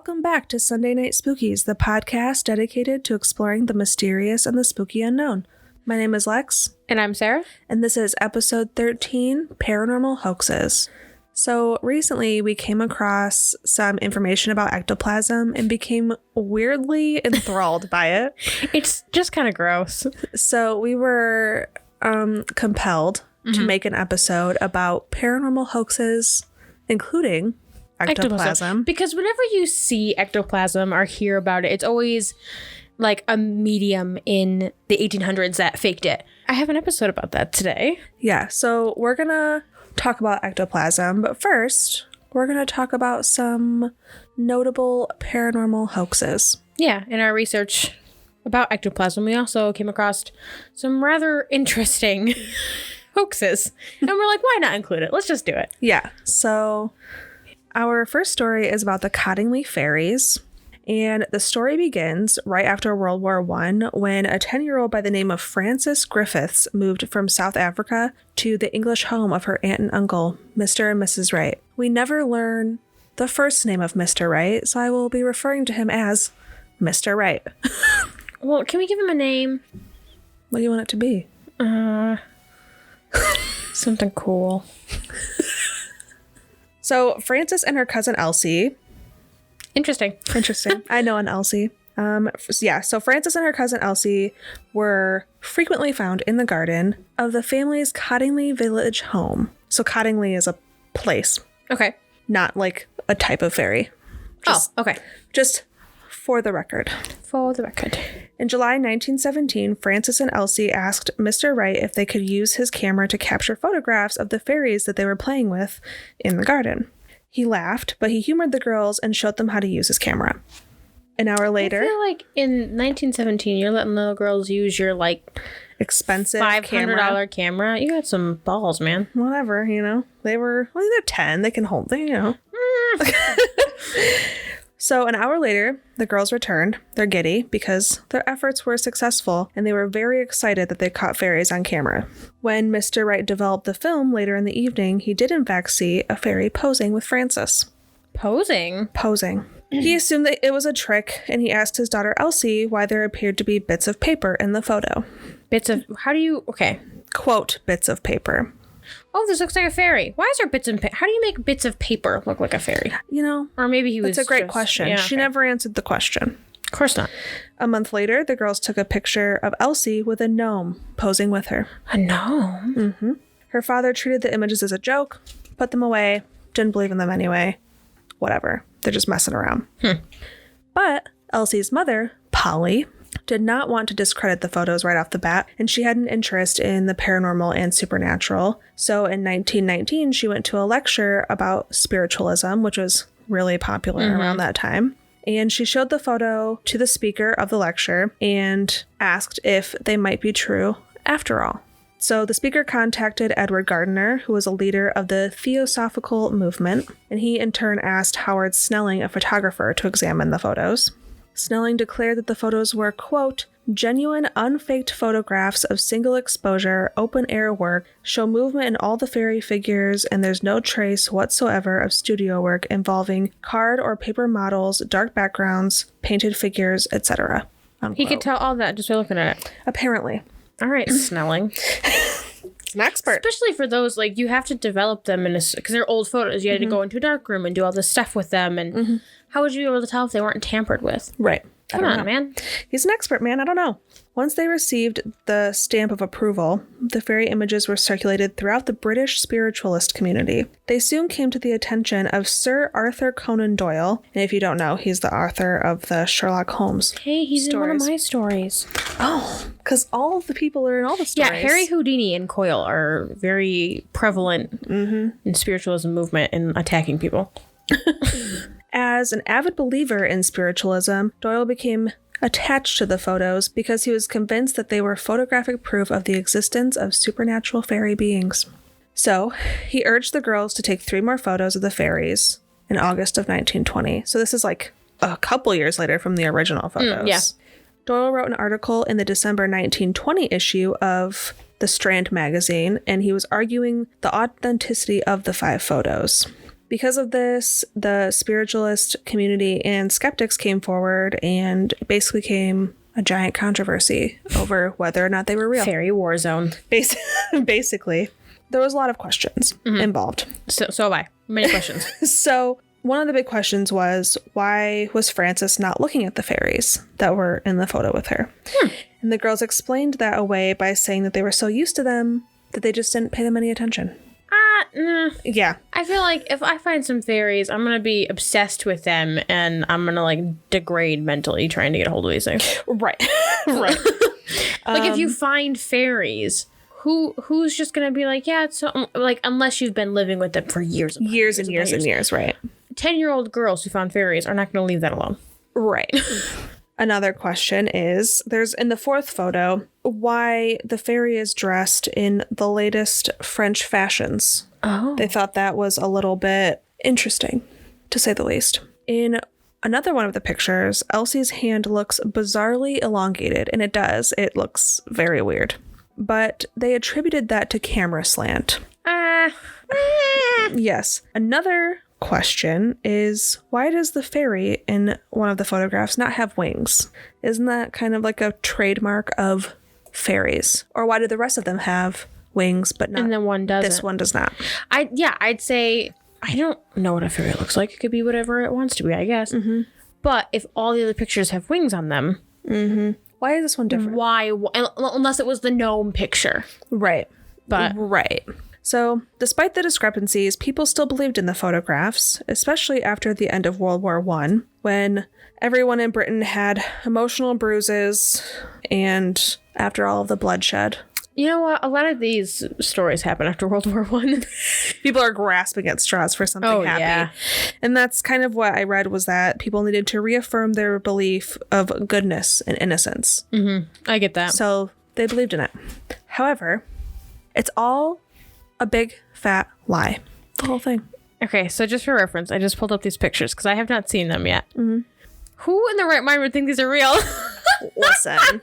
Welcome back to Sunday Night Spookies, the podcast dedicated to exploring the mysterious and the spooky unknown. My name is Lex. And I'm Sarah. And this is episode 13, Paranormal Hoaxes. So recently we came across some information about ectoplasm and became weirdly enthralled by it. It's just kind of gross. So we were compelled to make an episode about paranormal hoaxes, including ectoplasm. Because whenever you see ectoplasm or hear about it, it's always like a medium in the 1800s that faked it. I have an episode about that today. Yeah, so we're going to talk about ectoplasm, but first, we're going to talk about some notable paranormal hoaxes. Yeah, in our research about ectoplasm, we also came across some rather interesting hoaxes. And we're like, why not include it? Let's just do it. Yeah, so our first story is about the Cottingley fairies. And the story begins right after World War I when a 10-year-old by the name of Frances Griffiths moved from South Africa to the English home of her aunt and uncle, Mr. and Mrs. Wright. We never learn the first name of Mr. Wright, so I will be referring to him as Mr. Wright. Well, can we give him a name? What do you want it to be? Something cool. So Frances and her cousin Elsie... Interesting. I know an Elsie. So Frances and her cousin Elsie were frequently found in the garden of the family's Cottingley village home. So Cottingley is a place. Okay. Not like a type of fairy. Okay. Just for the record. For the record. In July 1917, Frances and Elsie asked Mr. Wright if they could use his camera to capture photographs of the fairies that they were playing with in the garden. He laughed, but he humored the girls and showed them how to use his camera. An hour later... I feel like in 1917, you're letting little girls use your, expensive $500 camera. You got some balls, man. Whatever, they're 10. They can hold, So an hour later, the girls returned. They're giddy because their efforts were successful, and they were very excited that they caught fairies on camera. When Mr. Wright developed the film later in the evening, he did in fact see a fairy posing with Frances. Posing? Posing. He assumed that it was a trick, and he asked his daughter Elsie why there appeared to be bits of paper in the photo. Okay. Quote, bits of paper. Oh, this looks like a fairy. Why is there bits of paper? How do you make bits of paper look like a fairy? Or maybe he was. That's a great question. Yeah, she never answered the question. Of course not. A month later, the girls took a picture of Elsie with a gnome posing with her. A gnome? Mm-hmm. Her father treated the images as a joke, put them away, didn't believe in them anyway. Whatever. They're just messing around. But Elsie's mother, Polly, did not want to discredit the photos right off the bat, and she had an interest in the paranormal and supernatural. So in 1919, she went to a lecture about spiritualism, which was really popular around that time. And she showed the photo to the speaker of the lecture and asked if they might be true after all. So the speaker contacted Edward Gardner, who was a leader of the Theosophical movement, and he in turn asked Howard Snelling, a photographer, to examine the photos. Snelling declared that the photos were, quote, genuine, unfaked photographs of single exposure, open-air work, show movement in all the fairy figures, and there's no trace whatsoever of studio work involving card or paper models, dark backgrounds, painted figures, etc. Unquote. He could tell all that just by looking at it. Apparently. All right, Snelling. He's an expert. Especially for those, you have to develop them because they're old photos. You had to go into a dark room and do all this stuff with them, and how would you be able to tell if they weren't tampered with? Right. Come on, man. He's an expert, man. I don't know. Once they received the stamp of approval, the fairy images were circulated throughout the British spiritualist community. They soon came to the attention of Sir Arthur Conan Doyle. And if you don't know, he's the author of the Sherlock Holmes Hey, he's stories. In one of my stories. Oh, because all of the people are in all the stories. Yeah, Harry Houdini and Coyle are very prevalent in spiritualism movement and attacking people. As an avid believer in spiritualism, Doyle became attached to the photos because he was convinced that they were photographic proof of the existence of supernatural fairy beings. So, he urged the girls to take 3 more photos of the fairies in August of 1920. So this is a couple years later from the original photos. Yeah. Doyle wrote an article in the December 1920 issue of the Strand magazine, and he was arguing the authenticity of the 5 photos. Because of this, the spiritualist community and skeptics came forward and it basically came a giant controversy over whether or not they were real. Fairy war zone. Basically, there was a lot of questions involved. So have I. Many questions. So one of the big questions was, why was Frances not looking at the fairies that were in the photo with her? And the girls explained that away by saying that they were so used to them that they just didn't pay them any attention. Yeah. I feel like if I find some fairies, I'm going to be obsessed with them and I'm going to like degrade mentally trying to get a hold of these things. Right. Right. Like if you find fairies, who's just going to be like, yeah, it's so, like, unless you've been living with them for years and years, right? 10-year-old girls who found fairies are not going to leave that alone. Right. Another question is, there's in the fourth photo, why the fairy is dressed in the latest French fashions. Oh. They thought that was a little bit interesting, to say the least. In another one of the pictures, Elsie's hand looks bizarrely elongated, and it does. It looks very weird. But they attributed that to camera slant. Yes. Another question is, why does the fairy in one of the photographs not have wings? Isn't that kind of like a trademark of fairies? Or why do the rest of them have wings but not? And then one doesn't. This one does not. I'd say, I don't know what a fairy looks like. It could be whatever it wants to be, I guess. Mm-hmm. But if all the other pictures have wings on them, why is this one different? Why? Unless it was the gnome picture. Right. But right. So, despite the discrepancies, people still believed in the photographs, especially after the end of World War I, when everyone in Britain had emotional bruises and after all of the bloodshed. You know what? A lot of these stories happen after World War I. People are grasping at straws for something happy. Yeah. And that's kind of what I read, was that people needed to reaffirm their belief of goodness and innocence. Mm-hmm. I get that. So, they believed in it. However, it's all a big fat lie. The whole thing. Okay, so just for reference, I just pulled up these pictures because I have not seen them yet. Mm-hmm. Who in the right mind would think these are real? Listen.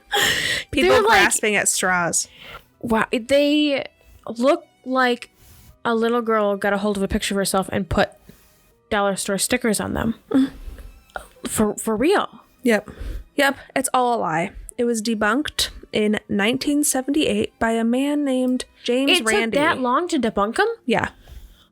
People grasping at straws. Wow, they look like a little girl got a hold of a picture of herself and put dollar store stickers on them. Mm-hmm. For real. Yep. It's all a lie. It was debunked in 1978 by a man named James Randi. It took that long to debunk them? Yeah.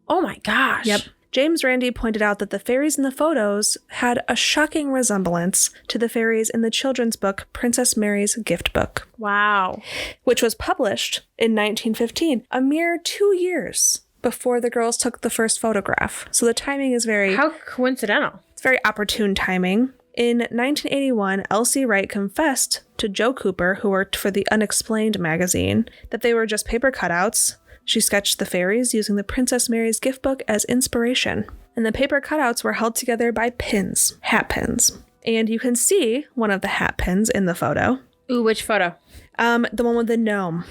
Oh my gosh. Yep. James Randi pointed out that the fairies in the photos had a shocking resemblance to the fairies in the children's book Princess Mary's Gift Book. Wow. Which was published in 1915, a mere 2 years before the girls took the first photograph. So the timing is How coincidental. It's very opportune timing. In 1981, Elsie Wright confessed to Joe Cooper, who worked for the Unexplained magazine, that they were just paper cutouts. She sketched the fairies using the Princess Mary's Gift Book as inspiration. And the paper cutouts were held together by pins, hat pins. And you can see one of the hat pins in the photo. Ooh, which photo? The one with the gnome.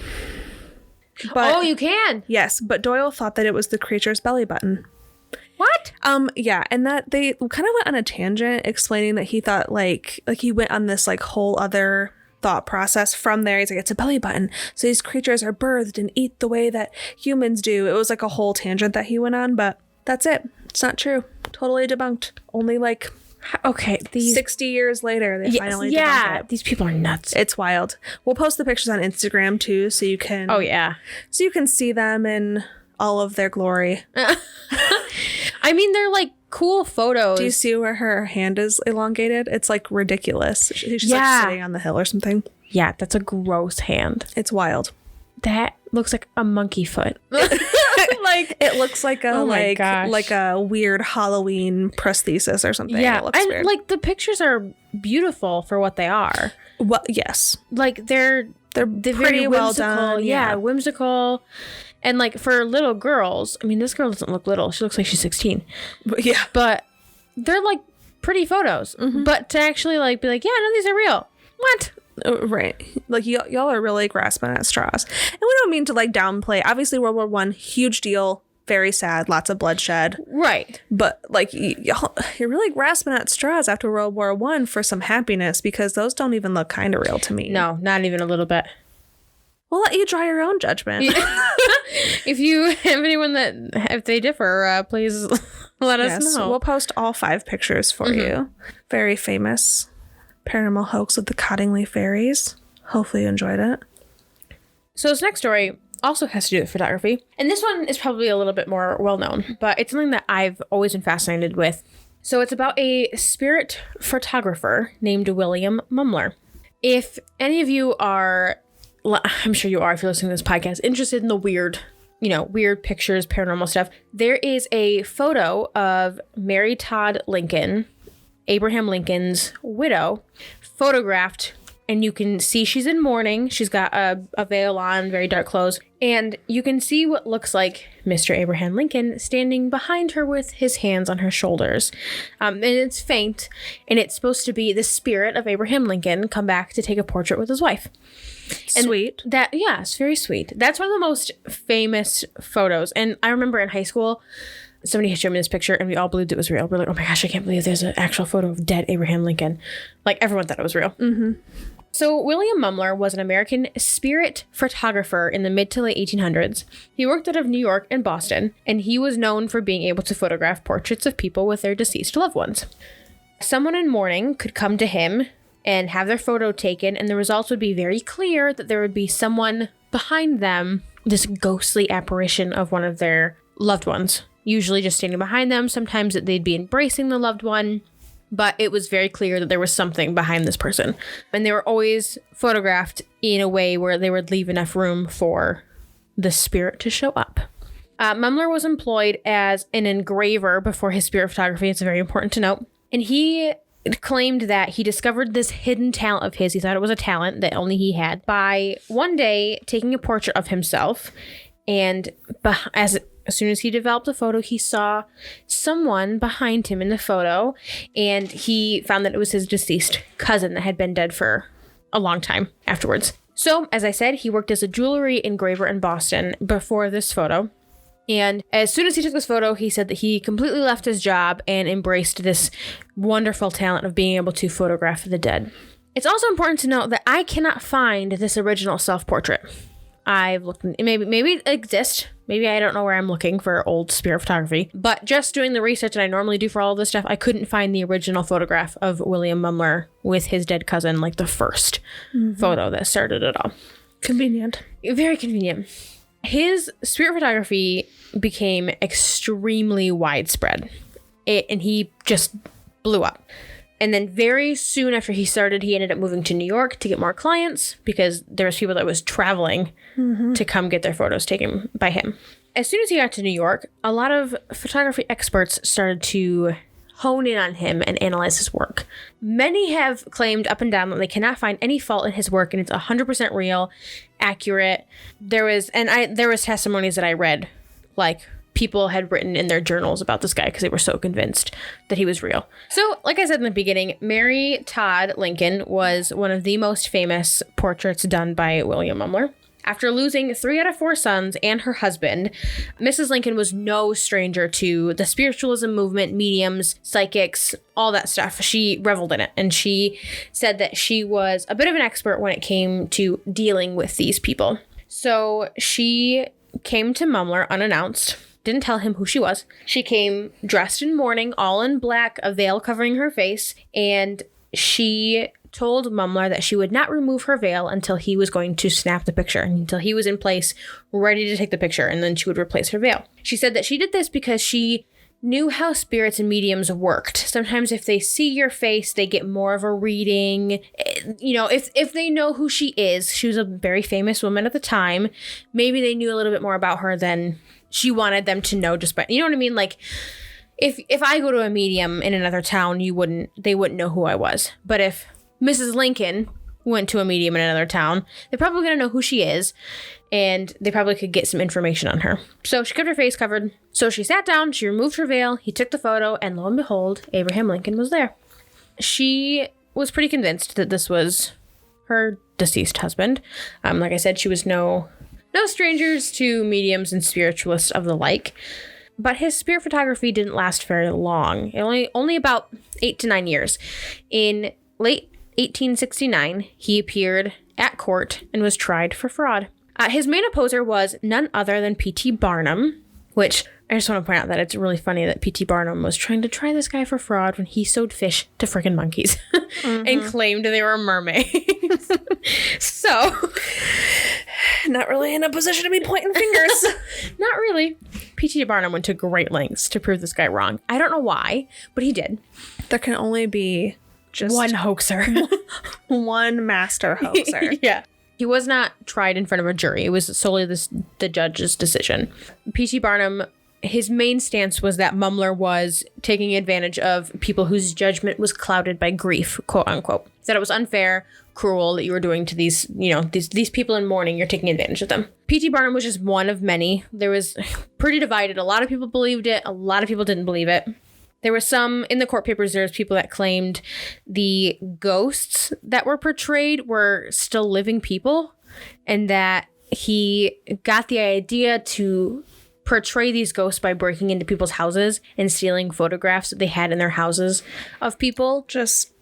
But, you can? Yes, but Doyle thought that it was the creature's belly button. What? Yeah, and that they kind of went on a tangent explaining that he thought like he went on this like whole other thought process from there. He's like, it's a belly button, so these creatures are birthed and eat the way that humans do. It was like a whole tangent that he went on, but that's it. It's not true. Totally debunked. Only like 60 years later they finally debunked it. These people are nuts. It's wild. We'll post the pictures on Instagram too, so you can so you can see them in all of their glory. I mean, they're like cool photos. Do you see where her hand is elongated? It's like ridiculous. She's like sitting on the hill or something. Yeah, that's a gross hand. It's wild. That looks like a monkey foot. Like it looks like a like a weird Halloween prosthesis or something. Yeah, it looks and weird. like the pictures are beautiful for what they are. Well, yes, like they're pretty very well done. Yeah, whimsical. And like for little girls, I mean, this girl doesn't look little. She looks like she's 16. Yeah. But they're like pretty photos. Mm-hmm. But to actually like be like, yeah, no, these are real. What? Right. Like y'all are really grasping at straws. And we don't mean to like downplay. Obviously, World War I, huge deal. Very sad. Lots of bloodshed. Right. But like you're really grasping at straws after World War I for some happiness, because those don't even look kind of real to me. No, not even a little bit. We'll let you draw your own judgment. If you have anyone if they differ, please let us know. We'll post all 5 pictures for you. Very famous paranormal hoax of the Cottingley fairies. Hopefully you enjoyed it. So this next story also has to do with photography. And this one is probably a little bit more well-known, but it's something that I've always been fascinated with. So it's about a spirit photographer named William Mumler. If any of you are, I'm sure you are if you're listening to this podcast, interested in the weird pictures, paranormal stuff, there is a photo of Mary Todd Lincoln, Abraham Lincoln's widow, photographed, and you can see she's in mourning. She's got a veil on, very dark clothes, and you can see what looks like Mr. Abraham Lincoln standing behind her with his hands on her shoulders. And it's faint, and it's supposed to be the spirit of Abraham Lincoln come back to take a portrait with his wife. And sweet. It's very sweet. That's one of the most famous photos. And I remember in high school, somebody had shown me this picture and we all believed it was real. We're like, oh my gosh, I can't believe there's an actual photo of dead Abraham Lincoln. Like, everyone thought it was real. Mm-hmm. So William Mumler was an American spirit photographer in the mid to late 1800s. He worked out of New York and Boston, and he was known for being able to photograph portraits of people with their deceased loved ones. Someone in mourning could come to him and have their photo taken, and the results would be very clear that there would be someone behind them, this ghostly apparition of one of their loved ones, usually just standing behind them. Sometimes they'd be embracing the loved one, but it was very clear that there was something behind this person. And they were always photographed in a way where they would leave enough room for the spirit to show up. Mumler was employed as an engraver before his spirit photography. It's very important to note. And he claimed that he discovered this hidden talent of his. He thought it was a talent that only he had by one day taking a portrait of himself. And as soon as he developed a photo, he saw someone behind him in the photo, and he found that it was his deceased cousin that had been dead for a long time afterwards. So, as I said, he worked as a jewelry engraver in Boston before this photo. And as soon as he took this photo, he said that he completely left his job and embraced this wonderful talent of being able to photograph the dead. It's also important to note that I cannot find this original self-portrait. I've looked, maybe it exists. Maybe I don't know where I'm looking for old spirit photography. But just doing the research that I normally do for all of this stuff, I couldn't find the original photograph of William Mumler with his dead cousin, like the first photo that started it all. Convenient. Very convenient. His spirit photography became extremely widespread. And he just blew up. And then very soon after he started, he ended up moving to New York to get more clients because there was people that was traveling to come get their photos taken by him. As soon as he got to New York, a lot of photography experts started to hone in on him and analyze his work. Many have claimed up and down that they cannot find any fault in his work and it's 100% real, accurate. There was testimonies that I read, like people had written in their journals about this guy because they were so convinced that he was real. So, like I said in the beginning, Mary Todd Lincoln was one of the most famous portraits done by William Mumler. After losing 3 out of 4 sons and her husband, Mrs. Lincoln was no stranger to the spiritualism movement, mediums, psychics, all that stuff. She reveled in it, and she said that she was a bit of an expert when it came to dealing with these people. So she came to Mumler unannounced, didn't tell him who she was. She came dressed in mourning, all in black, a veil covering her face, and she told Mumler that she would not remove her veil until he was going to snap the picture, until he was in place, ready to take the picture, and then she would replace her veil. She said that she did this because she knew how spirits and mediums worked. Sometimes if they see your face, they get more of a reading. You know, if they know who she is, she was a very famous woman at the time, maybe they knew a little bit more about her than she wanted them to know just by, you know what I mean? Like, if I go to a medium in another town, they wouldn't know who I was. But if Mrs. Lincoln went to a medium in another town, they're probably going to know who she is, and they probably could get some information on her. So she kept her face covered. So she sat down, she removed her veil, he took the photo, and lo and behold, Abraham Lincoln was there. She was pretty convinced that this was her deceased husband. Like I said, she was no strangers to mediums and spiritualists of the like. But his spirit photography didn't last very long. Only about 8 to 9 years. In late 1869, he appeared at court and was tried for fraud. His main opposer was none other than P.T. Barnum, which I just want to point out that it's really funny that P.T. Barnum was trying to try this guy for fraud when he sold fish to freaking monkeys and claimed they were mermaids. So, not really in a position to be pointing fingers. Not really. P.T. Barnum went to great lengths to prove this guy wrong. I don't know why, but he did. There can only be just one hoaxer. One master hoaxer. Yeah. He was not tried in front of a jury. It was solely the judge's decision. P.T. Barnum, his main stance was that Mumler was taking advantage of people whose judgment was clouded by grief, quote unquote. He said it was unfair, cruel that you were doing to these people in mourning. You're taking advantage of them. P.T. Barnum was just one of many. There was pretty divided. A lot of people believed it. A lot of people didn't believe it. There were some in the court papers. There was people that claimed the ghosts that were portrayed were still living people, and that he got the idea to portray these ghosts by breaking into people's houses and stealing photographs that they had in their houses of people, just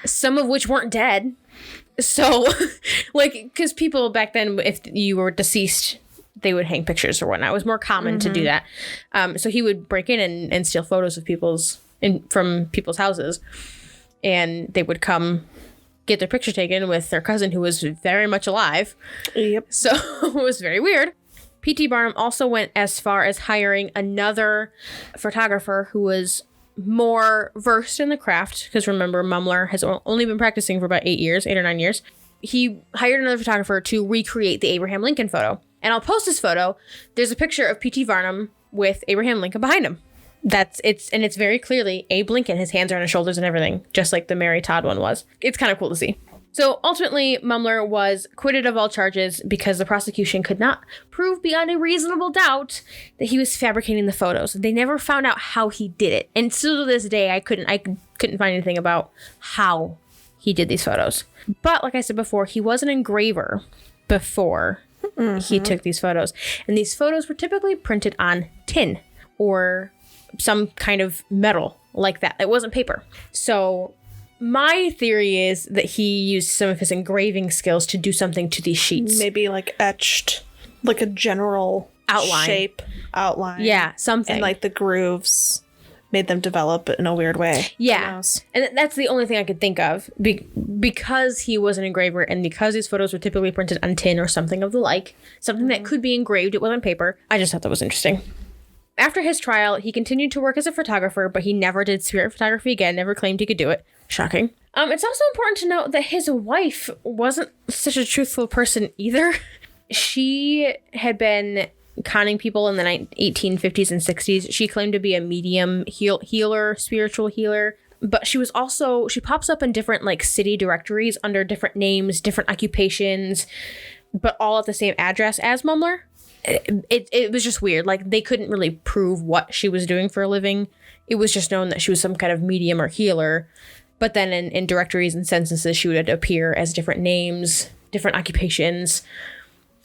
some of which weren't dead. So, like, because people back then, if you were deceased, they would hang pictures or whatnot. It was more common to do that. So he would break in and steal photos of from people's houses, and they would come get their picture taken with their cousin who was very much alive. Yep. So it was very weird. P.T. Barnum also went as far as hiring another photographer who was more versed in the craft, because remember, Mumler has only been practicing for about 8 or 9 years. He hired another photographer to recreate the Abraham Lincoln photo. And I'll post this photo. There's a picture of P.T. Barnum with Abraham Lincoln behind him. It's very clearly Abe Lincoln. His hands are on his shoulders and everything, just like the Mary Todd one was. It's kind of cool to see. So ultimately, Mumler was acquitted of all charges because the prosecution could not prove beyond a reasonable doubt that he was fabricating the photos. They never found out how he did it. And still to this day, I couldn't find anything about how he did these photos. But like I said before, he was an engraver before he took these photos. And these photos were typically printed on tin or some kind of metal like that. It wasn't paper. So my theory is that he used some of his engraving skills to do something to these sheets. Maybe like etched like a general outline. Yeah, something. And like the grooves made them develop in a weird way. Yeah. And that's the only thing I could think of. Because he was an engraver and because these photos were typically printed on tin or something of the like, something that could be engraved, it wasn't paper. I just thought that was interesting. After his trial, he continued to work as a photographer, but he never did spirit photography again, never claimed he could do it. Shocking. It's also important to note that his wife wasn't such a truthful person either. She had been conning people in the 1850s and 60s. She claimed to be a medium healer, spiritual healer. But she pops up in different like city directories under different names, different occupations, but all at the same address as Mumler. It was just weird. Like, they couldn't really prove what she was doing for a living. It was just known that she was some kind of medium or healer. But then in directories and censuses, she would appear as different names, different occupations.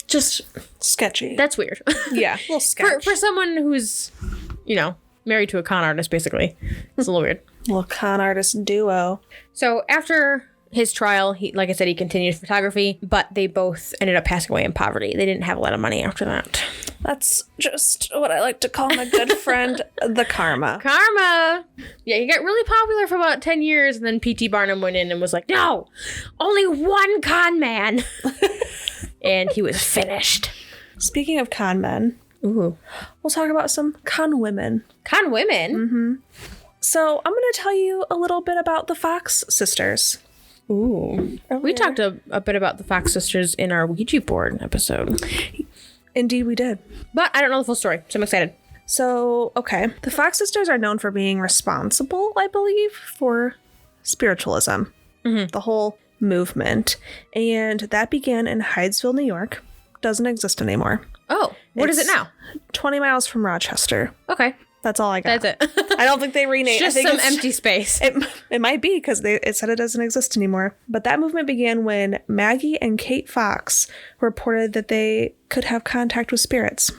Just sketchy. That's weird. Yeah, a little sketchy. For someone who's, married to a con artist, basically. It's a little weird. Little con artist duo. So after his trial, he continued photography, but they both ended up passing away in poverty. They didn't have a lot of money after that. That's just what I like to call my good friend, the karma. Karma! Yeah, he got really popular for about 10 years, and then P.T. Barnum went in and was like, no, only one con man. And he was finished. Speaking of con men, we'll talk about some con women. Con women? Mm-hmm. So I'm going to tell you a little bit about the Fox sisters. Ooh. We talked a bit about the Fox sisters in our Ouija board episode. Indeed, we did. But I don't know the full story, so I'm excited. So, okay. The Fox sisters are known for being responsible, I believe, for spiritualism. Mm-hmm. The whole movement. And that began in Hydesville, New York. Doesn't exist anymore. Oh, what is it now? 20 miles from Rochester. Okay. That's all I got. That's it. I don't think they renamed it. Just some empty space. It might be because it said it doesn't exist anymore. But that movement began when Maggie and Kate Fox reported that they could have contact with spirits.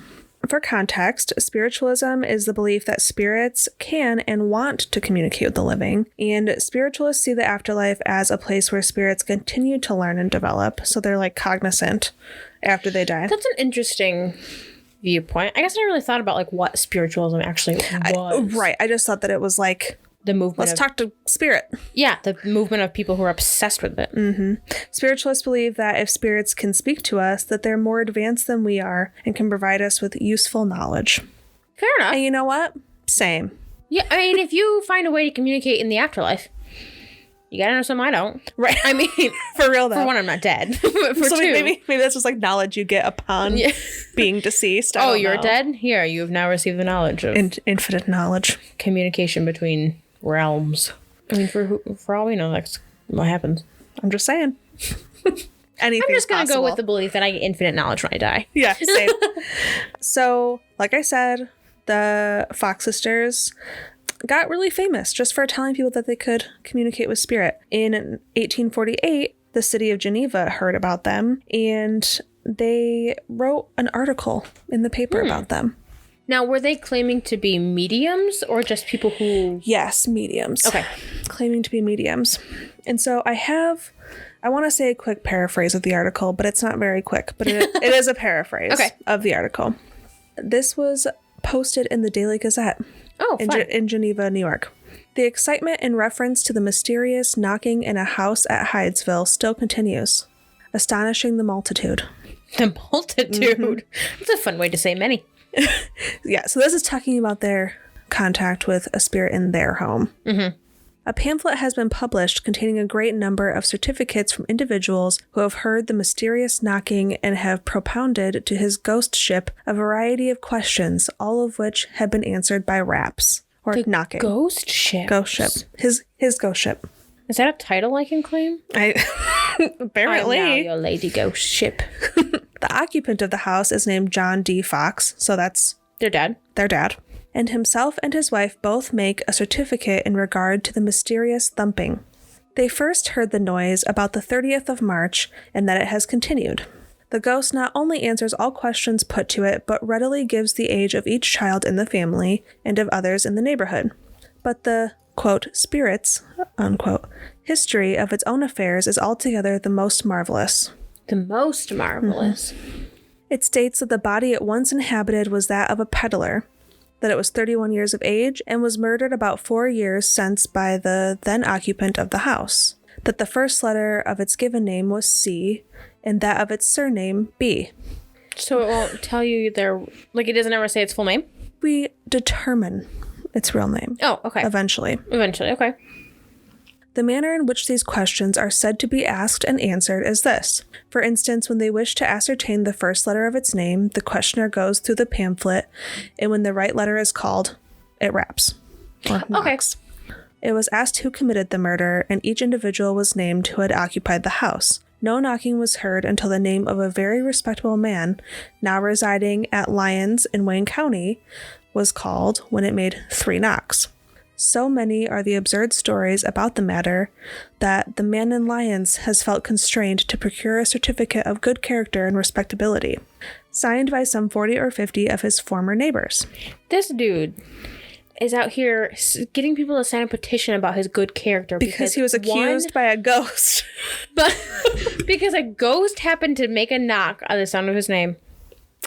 For context, spiritualism is the belief that spirits can and want to communicate with the living, and spiritualists see the afterlife as a place where spirits continue to learn and develop, so they're like cognizant after they die. That's an interesting viewpoint. I guess I never really thought about like what spiritualism actually was. Right. I just thought that it was like the movement. Let's talk to spirit. Yeah, the movement of people who are obsessed with it. Mm-hmm. Spiritualists believe that if spirits can speak to us, that they're more advanced than we are and can provide us with useful knowledge. Fair enough. And you know what? Same. Yeah, I mean, if you find a way to communicate in the afterlife, you gotta know something I don't. Right. I mean, for real though. For one, I'm not dead. For so two, maybe that's just like knowledge you get upon being deceased. Oh, you're dead? Here, you have now received the knowledge of infinite knowledge. Communication between realms. I mean, for all we know, that's what happens. I'm just saying. Anything's I'm just gonna possible. go with the belief that I get infinite knowledge when I die. Yeah, same. So, like I said, the Fox sisters got really famous just for telling people that they could communicate with spirit. In 1848, the city of Geneva heard about them, and they wrote an article in the paper about them. Now, were they claiming to be mediums or just people who... Yes, mediums. Okay. Claiming to be mediums. And so I want to say a quick paraphrase of the article, but it's not very quick, but it is a paraphrase of the article. This was posted in the Daily Gazette in Geneva, New York. The excitement in reference to the mysterious knocking in a house at Hydesville still continues, astonishing the multitude. The multitude? Mm-hmm. That's a fun way to say many. Yeah, so this is talking about their contact with a spirit in their home. Mm-hmm. A pamphlet has been published containing a great number of certificates from individuals who have heard the mysterious knocking and have propounded to his ghostship a variety of questions, all of which have been answered by raps or knocking. Ghost ship. Ghost ship. His ghost ship. Is that a title I can claim? Apparently. I'm now your lady ghost ship. The occupant of the house is named John D. Fox, so that's their dad. And himself and his wife both make a certificate in regard to the mysterious thumping. They first heard the noise about the 30th of March, and that it has continued. The ghost not only answers all questions put to it, but readily gives the age of each child in the family and of others in the neighborhood. But the, quote, spirit's, unquote, history of its own affairs is altogether the most marvelous. The most marvelous. Mm-hmm. It states that the body it once inhabited was that of a peddler, that it was 31 years of age and was murdered about 4 years since by the then occupant of the house, that the first letter of its given name was C and that of its surname B. So it won't tell you it doesn't ever say its full name? We determine its real name. Oh, okay. Eventually, okay. The manner in which these questions are said to be asked and answered is this. For instance, when they wish to ascertain the first letter of its name, the questioner goes through the pamphlet, and when the right letter is called, it raps. Or knocks. Okay. It was asked who committed the murder, and each individual was named who had occupied the house. No knocking was heard until the name of a very respectable man, now residing at Lyons in Wayne County, was called, when it made 3 knocks. So many are the absurd stories about the matter that the man in Lyons has felt constrained to procure a certificate of good character and respectability, signed by some 40 or 50 of his former neighbors. This dude is out here getting people to sign a petition about his good character because he was accused by a ghost. But because a ghost happened to make a knock on the sound of his name.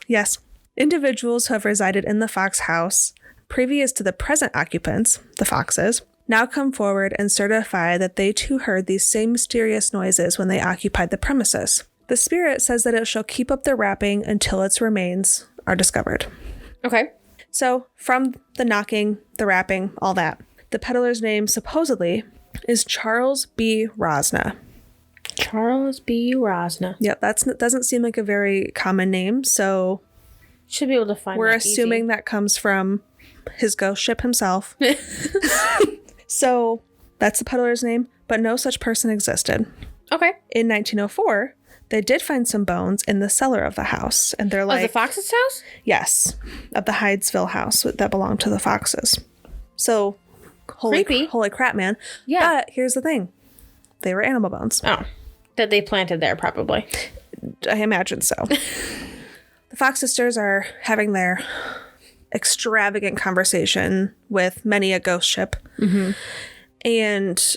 Yes. Individuals who have resided in the Fox house previous to the present occupants, the Foxes, now come forward and certify that they too heard these same mysterious noises when they occupied the premises. The spirit says that it shall keep up the rapping until its remains are discovered. Okay. So, from the knocking, the rapping, all that, the peddler's name supposedly is Charles B. Rosna. Charles B. Rosna. Yep, that doesn't seem like a very common name, so should be able to find. We're assuming that comes from his ghost ship himself. So that's the peddler's name, but no such person existed. Okay. In 1904, they did find some bones in the cellar of the house, and they're like... Of the Foxes' house? Yes, of the Hydesville house that belonged to the Foxes. So, holy crap, man. Yeah. But here's the thing. They were animal bones. Oh. That they planted there, probably. I imagine so. The Fox sisters are having their extravagant conversation with many a ghost ship. And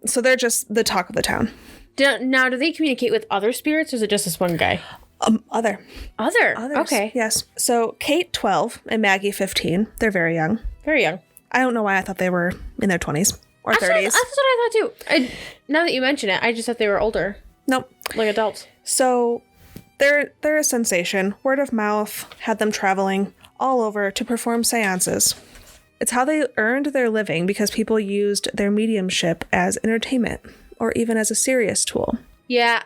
so they're just the talk of the town. Now, do they communicate with other spirits, or is it just this one guy? Others. Okay. Yes. So Kate, 12, and Maggie, 15. They're very young. Very young. I don't know why I thought they were in their 20s or 30s. That's what I thought too. Now that you mention it, I just thought they were older. Nope. Like adults. So they're a sensation. Word of mouth had them traveling all over to perform seances. It's how they earned their living because people used their mediumship as entertainment or even as a serious tool. Yeah,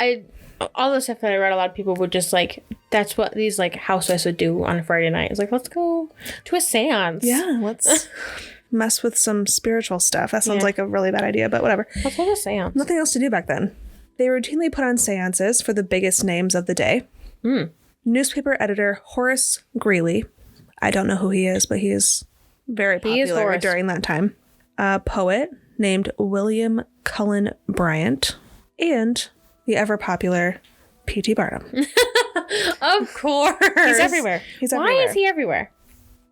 all the stuff that I read, a lot of people would just like, that's what these like housewives would do on a Friday night. It's like, let's go to a seance. Yeah, let's mess with some spiritual stuff. That sounds like a really bad idea, but whatever. Let's go to a seance. Nothing else to do back then. They routinely put on seances for the biggest names of the day. Newspaper editor Horace Greeley. I don't know who he is, but he is very popular during that time. A poet named William Cullen Bryant. And the ever-popular P.T. Barnum. Of course. He's everywhere. Why is he everywhere?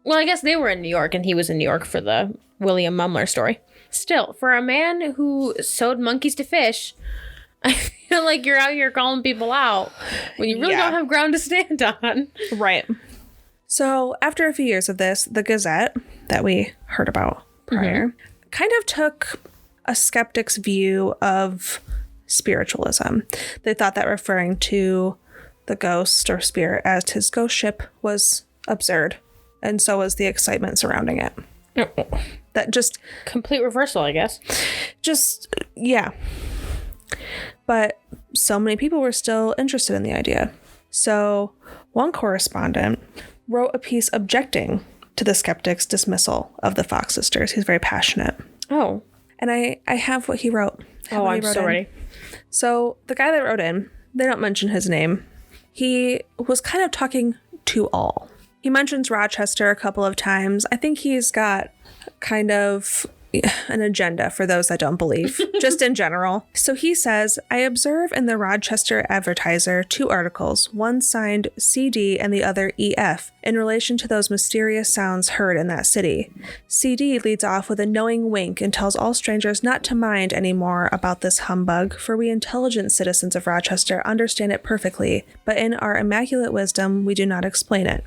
Well, I guess they were in New York, and he was in New York for the William Mumler story. Still, for a man who sewed monkeys to fish, I feel like you're out here calling people out when you really don't have ground to stand on. Right. So, after a few years of this, the Gazette, that we heard about prior, kind of took a skeptic's view of spiritualism. They thought that referring to the ghost or spirit as his ghost ship was absurd, and so was the excitement surrounding it. That just... Complete reversal, I guess. Yeah. But so many people were still interested in the idea. So one correspondent wrote a piece objecting to the skeptic's dismissal of the Fox sisters. He's very passionate. Oh. And I have what he wrote. I'm so ready. So the guy that wrote in, they don't mention his name. He was kind of talking to all. He mentions Rochester a couple of times. I think he's got kind of an agenda for those that don't believe, just in general. So he says, I observe in the Rochester Advertiser 2 articles, one signed CD and the other EF, in relation to those mysterious sounds heard in that city. CD leads off with a knowing wink and tells all strangers not to mind any more about this humbug, for we intelligent citizens of Rochester understand it perfectly, but in our immaculate wisdom we do not explain it.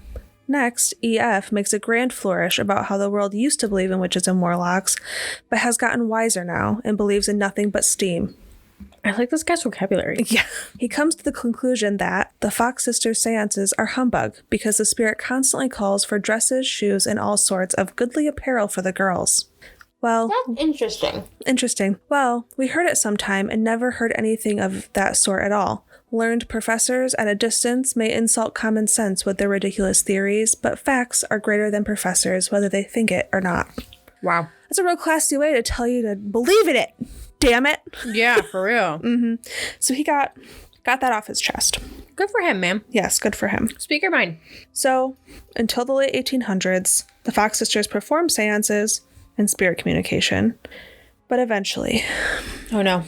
Next, EF makes a grand flourish about how the world used to believe in witches and warlocks, but has gotten wiser now and believes in nothing but steam. I like this guy's vocabulary. Yeah. He comes to the conclusion that the Fox sisters' seances are humbug because the spirit constantly calls for dresses, shoes, and all sorts of goodly apparel for the girls. Well, that's interesting. Interesting. Well, we heard it sometime and never heard anything of that sort at all. Learned professors at a distance may insult common sense with their ridiculous theories, but facts are greater than professors, whether they think it or not. Wow. That's a real classy way to tell you to believe in it. Damn it. Yeah, for real. So he got that off his chest. Good for him, man. Yes, good for him. Speak your mind. So, until the late 1800s, the Fox sisters performed seances and spirit communication. But eventually... Oh, no.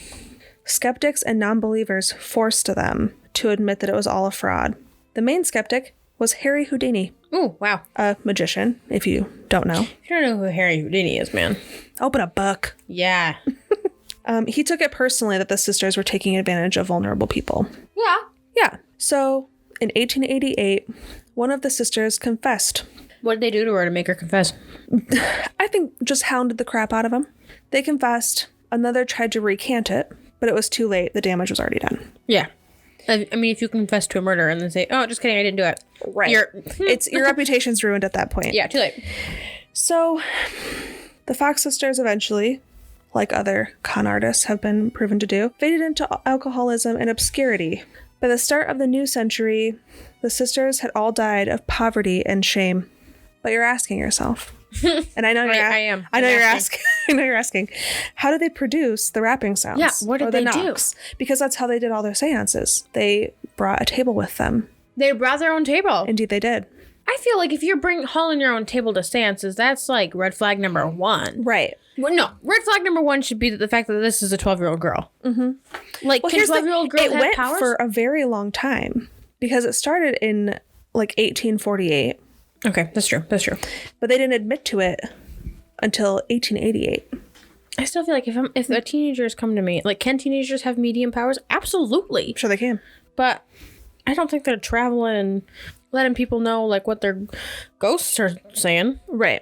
Skeptics and non-believers forced them to admit that it was all a fraud. The main skeptic was Harry Houdini. Ooh, wow. A magician, if you don't know. You don't know who Harry Houdini is, man. Open a book. Yeah. He took it personally that the sisters were taking advantage of vulnerable people. Yeah. Yeah. So, in 1888, one of the sisters confessed. What did they do to her to make her confess? I think just hounded the crap out of him. They confessed. Another tried to recant it, but it was too late. The damage was already done. Yeah. I mean, if you confess to a murder and then say, oh, just kidding, I didn't do it. Right. Your reputation's ruined at that point. Yeah, too late. So, the Fox sisters eventually, like other con artists have been proven to do, faded into alcoholism and obscurity. By the start of the new century, the sisters had all died of poverty and shame. But you're asking yourself, and I know you're I am. I know you're asking. I know you're asking, how do they produce the rapping sounds? Yeah, what did they do? Because that's how they did all their seances. They brought a table with them. They brought their own table. Indeed, they did. I feel like if you're hauling your own table to seances, that's like red flag number 1. Right. Well, no, red flag number 1 should be the fact that this is a 12-year-old girl. Like, Well, can 12-year-old girls it have went powers? for a very long time because it started in like 1848. Okay, that's true. That's true. But they didn't admit to it until 1888. I still feel like if a teenager has come to me, like, can teenagers have medium powers? Absolutely. Sure they can. But I don't think they're traveling and letting people know, like, what their ghosts are saying. Right.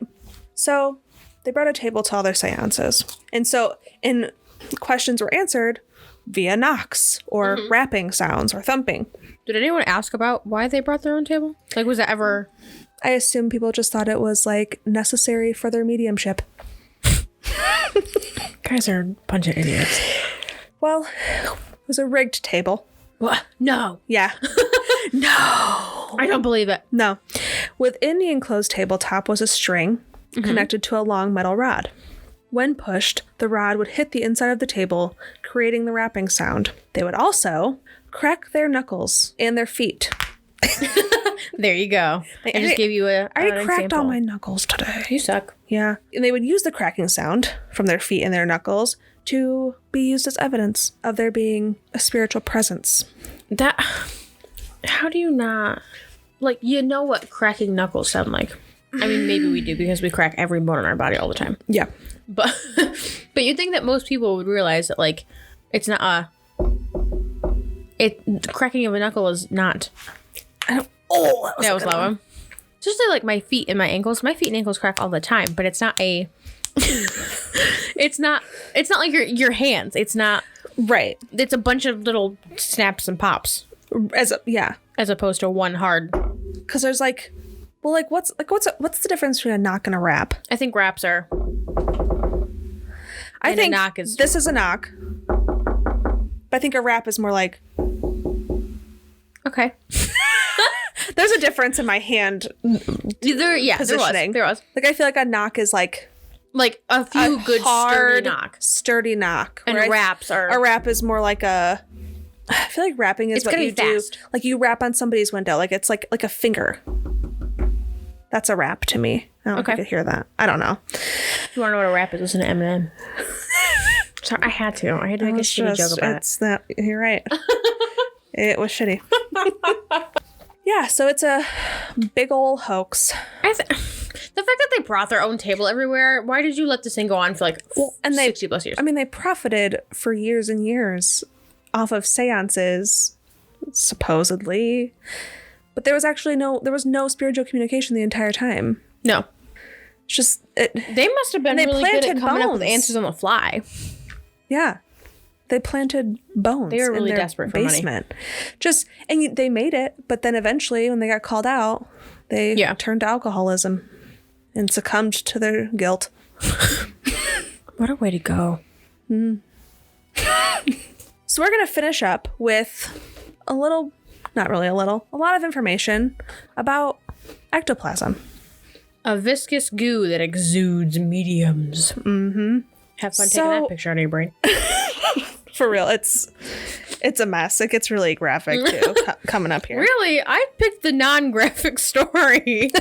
So they brought a table to all their seances. And questions were answered via knocks or rapping sounds or thumping. Did anyone ask about why they brought their own table? Like, was that ever... I assume people just thought it was, like, necessary for their mediumship. Guys are a bunch of idiots. Well, it was a rigged table. What? No. Yeah. No. I don't believe it. No. Within the enclosed tabletop was a string connected to a long metal rod. When pushed, the rod would hit the inside of the table, creating the rapping sound. They would also crack their knuckles and their feet. There you go. I just gave you I already cracked all my knuckles today. You suck. Yeah. And they would use the cracking sound from their feet and their knuckles to be used as evidence of there being a spiritual presence. How do you not... Like, you know what cracking knuckles sound like. I mean, maybe we do because we crack every bone in our body all the time. Yeah. But you'd think that most people would realize that, like, it's not cracking of a knuckle is not... that was loud. Especially, like, my feet and my ankles. My feet and ankles crack all the time, but it's not a... it's not like your hands. It's not... Right. It's a bunch of little snaps and pops. As opposed to one hard... Because there's, like... Well, like, what's the difference between a knock and a rap? I think raps are... I think a knock is... This is a knock. But I think a rap is more like... Okay. There's a difference in my hand positioning. There was. Like, I feel like a knock is like a few good hard, sturdy knock. And raps are... A rap is more like a... I feel like rapping is what you do. Like, you rap on somebody's window. Like, it's like a finger. That's a rap to me. I don't know if you could hear that. I don't know. If you want to know what a rap is, listen to Eminem. Sorry, I had to make a shitty joke about it. You're right. It was shitty. Yeah, so it's a big old hoax. The fact that they brought their own table everywhere, why did you let this thing go on for like 60 plus years? I mean, they profited for years and years off of seances, supposedly. But there was actually no spiritual communication the entire time. No. It's just... They must have been really good at coming up with answers on the fly. Yeah. They planted bones. They were really desperate for basement. And they made it, but then eventually, when they got called out, they turned to alcoholism and succumbed to their guilt. What a way to go. So we're going to finish up with a lot of information about ectoplasm. A viscous goo that exudes mediums. Mm-hmm. Have fun taking that picture out of your brain. For real, it's a mess. It gets really graphic too coming up here. Really? I picked the non-graphic story.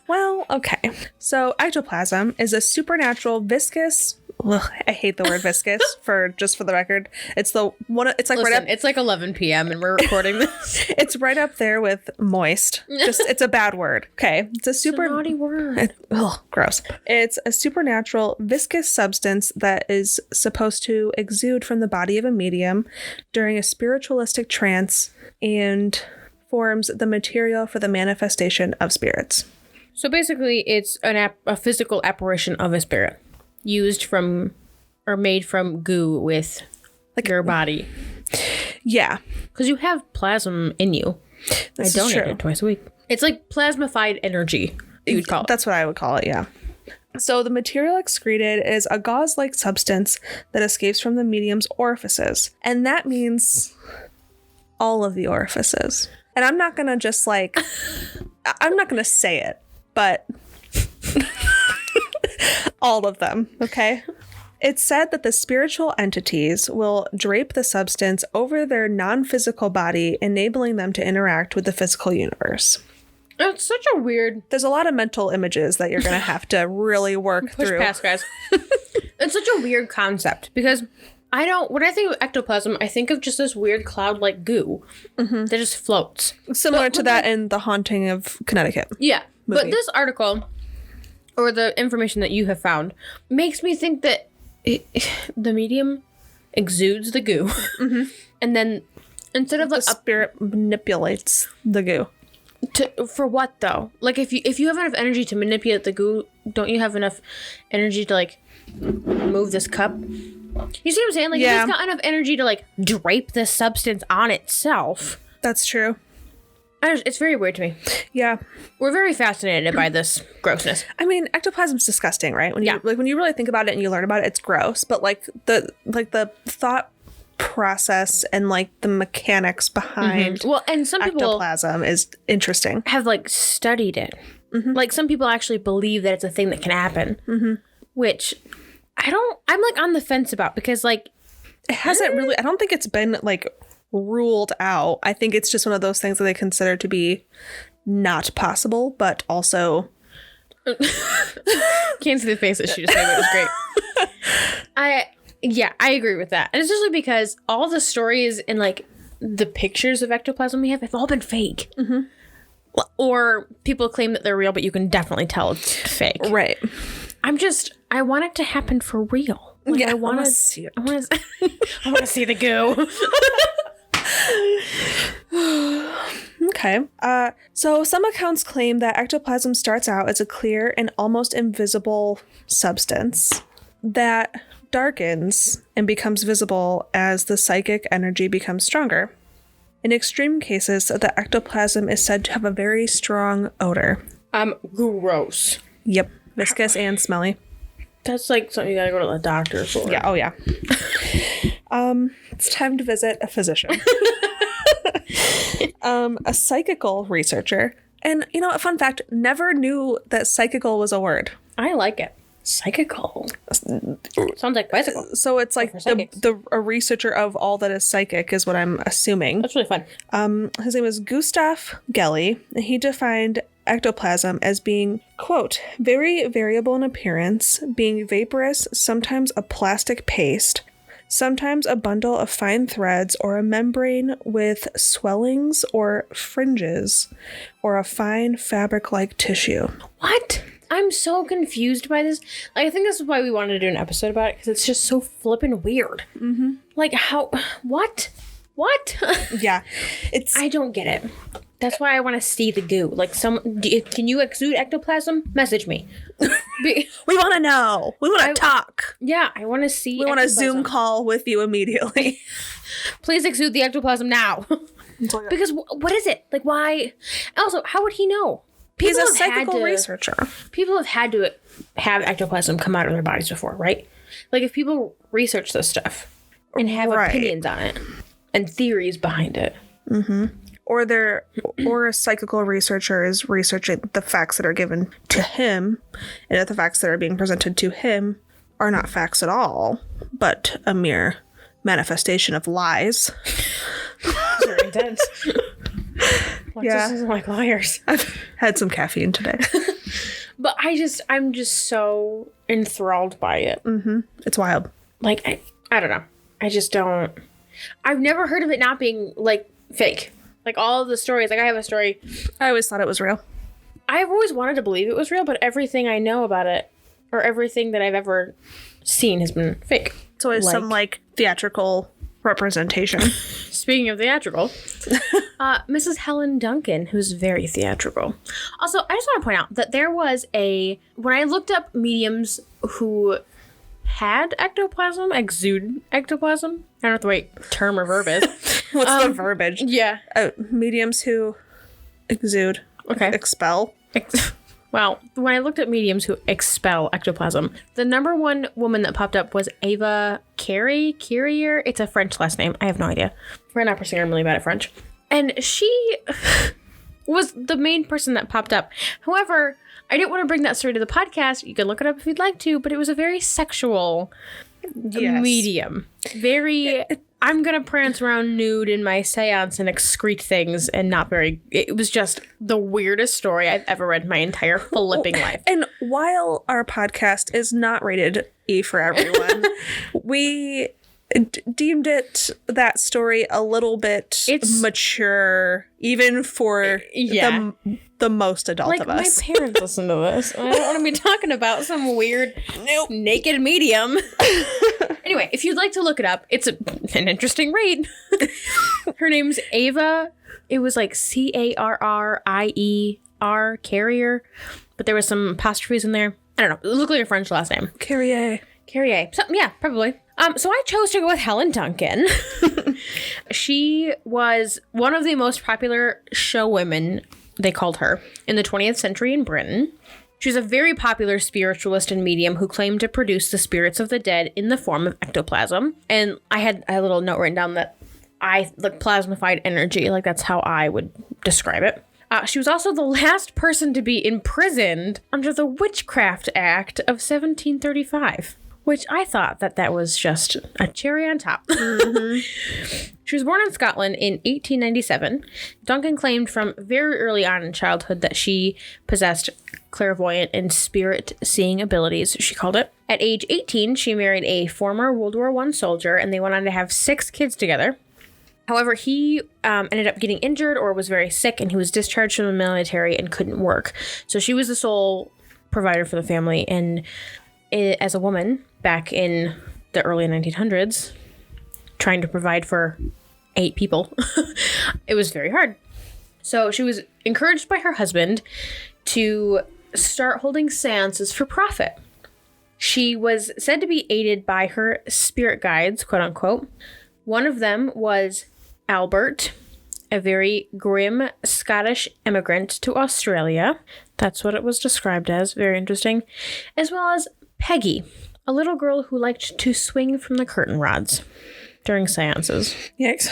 Well, okay. So ectoplasm is a supernatural viscous... Ugh, I hate the word viscous for the record. It's like Listen, right up... It's like 11 p.m. and we're recording this. It's right up there with moist. It's a bad word. Okay. It's a naughty word. Gross. It's a supernatural viscous substance that is supposed to exude from the body of a medium during a spiritualistic trance and forms the material for the manifestation of spirits. So basically, it's a physical apparition of a spirit. Used from or made from goo with like your body. Yeah. Because you have plasm in you. I donate it twice a week. It's like plasmified energy, you would call it. That's what I would call it, yeah. So the material excreted is a gauze-like substance that escapes from the medium's orifices. And that means all of the orifices. And I'm not going to just like... I'm not going to say it, but... all of them, okay? It's said that the spiritual entities will drape the substance over their non-physical body, enabling them to interact with the physical universe. It's such a weird... There's a lot of mental images that you're going to have to really work through. Push past, guys. It's such a weird concept because When I think of ectoplasm, I think of just this weird cloud-like goo that just floats. Similar to that in The Haunting of Connecticut. Yeah. Movie. But this article, or the information that you have found, makes me think that the medium exudes the goo. And then instead of The spirit manipulates the goo. For what though? Like if you have enough energy to manipulate the goo, don't you have enough energy to like move this cup? You see what I'm saying? Like if it's got enough energy to like drape this substance on itself. That's true. It's very weird to me. Yeah. We're very fascinated by this grossness. I mean, ectoplasm's disgusting, right? When you really think about it and you learn about it, it's gross. But like the thought process and like the mechanics behind and some people ectoplasm is interesting. Have like studied it. Like some people actually believe that it's a thing that can happen. Which I'm like on the fence about, because like it hasn't really, I don't think it's been like ruled out. I think it's just one of those things that they consider to be not possible, but also can't see the face that she just made. It was great. I agree with that. And especially because all the stories and like the pictures of ectoplasm we have all been fake. Or people claim that they're real, but you can definitely tell it's fake. Right. I want it to happen for real. Like, yeah, I want to see it. I want to see the goo. Okay. So some accounts claim that ectoplasm starts out as a clear and almost invisible substance that darkens and becomes visible as the psychic energy becomes stronger. In extreme cases, the ectoplasm is said to have a very strong odor. Gross. Yep. Viscous and smelly. That's like something you gotta go to the doctor for. Yeah. Oh, yeah. It's time to visit a physician. A psychical researcher. And, you know, a fun fact, never knew that psychical was a word. I like it. Psychical. Sounds like bicycle. So it's like a researcher of all that is psychic is what I'm assuming. That's really fun. His name is Gustav Gelly, and he defined ectoplasm as being, quote, very variable in appearance, being vaporous, sometimes a plastic paste, sometimes a bundle of fine threads or a membrane with swellings or fringes, or a fine fabric-like tissue. What? I'm so confused by this. Like, I think this is why we wanted to do an episode about it, because it's just so flippin' weird. Like, how? What? Yeah. I don't get it. That's why I want to see the goo. Like, can you exude ectoplasm? Message me. We want to know. We want to talk. Yeah, I want to see. We want a Zoom call with you immediately. Please exude the ectoplasm now. Because what is it? Like, why? Also, how would he know? He's a psychical researcher. People have had to have ectoplasm come out of their bodies before, right? Like, if people research this stuff and have opinions on it and theories behind it. Or a psychical researcher is researching the facts that are given to him, and that the facts that are being presented to him are not facts at all, but a mere manifestation of lies. Those are intense. Yeah. This isn't like liars. I've had some caffeine today. But I'm just so enthralled by it. It's wild. Like, I don't know. I just don't. I've never heard of it not being, like, fake. Like, all of the stories. Like, I have a story. I always thought it was real. I've always wanted to believe it was real, but everything I know about it, or everything that I've ever seen, has been fake. It's always some, like, theatrical representation. Speaking of theatrical, Mrs. Helen Duncan, who's very theatrical. Also, I just want to point out that there was when I looked up mediums who had ectoplasm, exude ectoplasm. I don't know what the right term or verb is. What's the verbiage? Yeah. Mediums who exude. Okay. Expel. Well, when I looked at mediums who expel ectoplasm, the number one woman that popped up was Ava Carrier. It's a French last name. I have no idea. We're not pursuing. I'm really bad at French. And she was the main person that popped up. However, I didn't want to bring that story to the podcast. You can look it up if you'd like to, but it was a very sexual medium. Very... I'm going to prance around nude in my seance and excrete things and not very... It was just the weirdest story I've ever read in my entire flipping life. And while our podcast is not rated E for everyone, we deemed that story a little bit mature, even for the most adult of us. My parents listen to this. I don't want to be talking about some weird naked medium. Anyway, if you'd like to look it up, it's an interesting read. Her name's Ava. It was like Carrier, Carrier, but there was some apostrophes in there. I don't know. It looked like a French last name. Carrier. Something, yeah, probably. So I chose to go with Helen Duncan. She was one of the most popular show women, they called her, in the 20th century in Britain. She was a very popular spiritualist and medium who claimed to produce the spirits of the dead in the form of ectoplasm. And I had a little note written down that plasmified energy, like that's how I would describe it. She was also the last person to be imprisoned under the Witchcraft Act of 1735, which I thought that was just a cherry on top. Mm-hmm. She was born in Scotland in 1897. Duncan claimed from very early on in childhood that she possessed clairvoyant and spirit-seeing abilities, she called it. At age 18, she married a former World War I soldier, and they went on to have 6 kids together. However, he ended up getting injured or was very sick, and he was discharged from the military and couldn't work. So she was the sole provider for the family, and as a woman back in the early 1900s, trying to provide for 8 people, it was very hard. So she was encouraged by her husband to start holding seances for profit. She was said to be aided by her spirit guides, quote unquote. One of them was Albert, a very grim Scottish immigrant to Australia. That's what it was described as. Very interesting. As well as Peggy, a little girl who liked to swing from the curtain rods during seances. Yikes.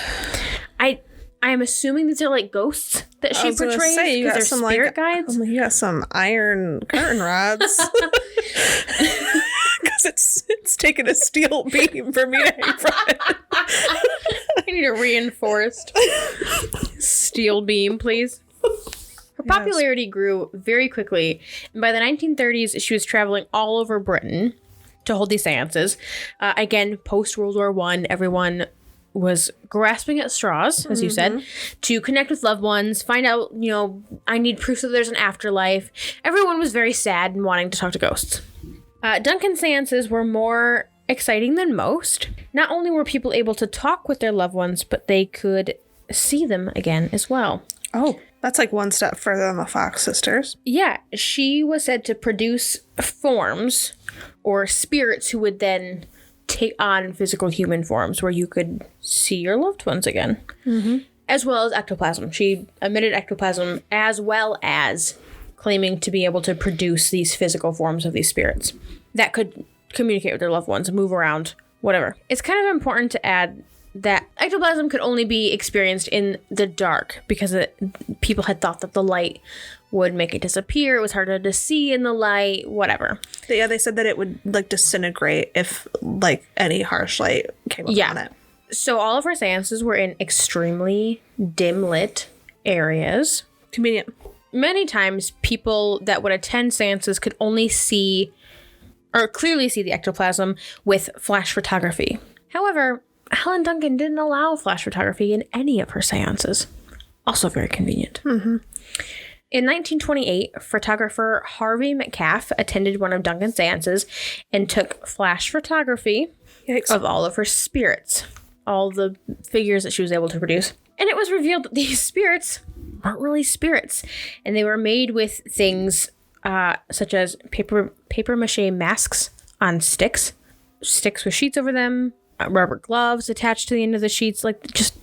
I am assuming these are like ghosts that she portrays. You got they're some spirit guides. You got some iron curtain rods. Because it's taking a steel beam for me to hang from it. I need a reinforced steel beam, please. Her popularity grew very quickly, and by the 1930s, she was traveling all over Britain to hold these seances. Again, post-World War I, everyone was grasping at straws, as you said, to connect with loved ones, find out, I need proof that there's an afterlife. Everyone was very sad and wanting to talk to ghosts. Duncan's seances were more exciting than most. Not only were people able to talk with their loved ones, but they could see them again as well. Oh, that's like one step further than the Fox sisters. Yeah, she was said to produce forms or spirits who would then take on physical human forms where you could see your loved ones again. Mm-hmm. As well as ectoplasm. She emitted ectoplasm as well as claiming to be able to produce these physical forms of these spirits that could communicate with their loved ones, move around, whatever. It's kind of important to add that ectoplasm could only be experienced in the dark because people had thought that the light would make it disappear. It was harder to see in the light, whatever. Yeah, they said that it would disintegrate if any harsh light came up on it. So all of our seances were in extremely dim lit areas. Convenient. Many times people that would attend seances could only see or clearly see the ectoplasm with flash photography. However, Helen Duncan didn't allow flash photography in any of her seances. Also very convenient. Mm-hmm. In 1928, photographer Harvey Metcalf attended one of Duncan's seances and took flash photography of all of her spirits, all the figures that she was able to produce. And it was revealed that these spirits weren't really spirits, and they were made with things such as paper mache masks on sticks with sheets over them, rubber gloves attached to the end of the sheets, just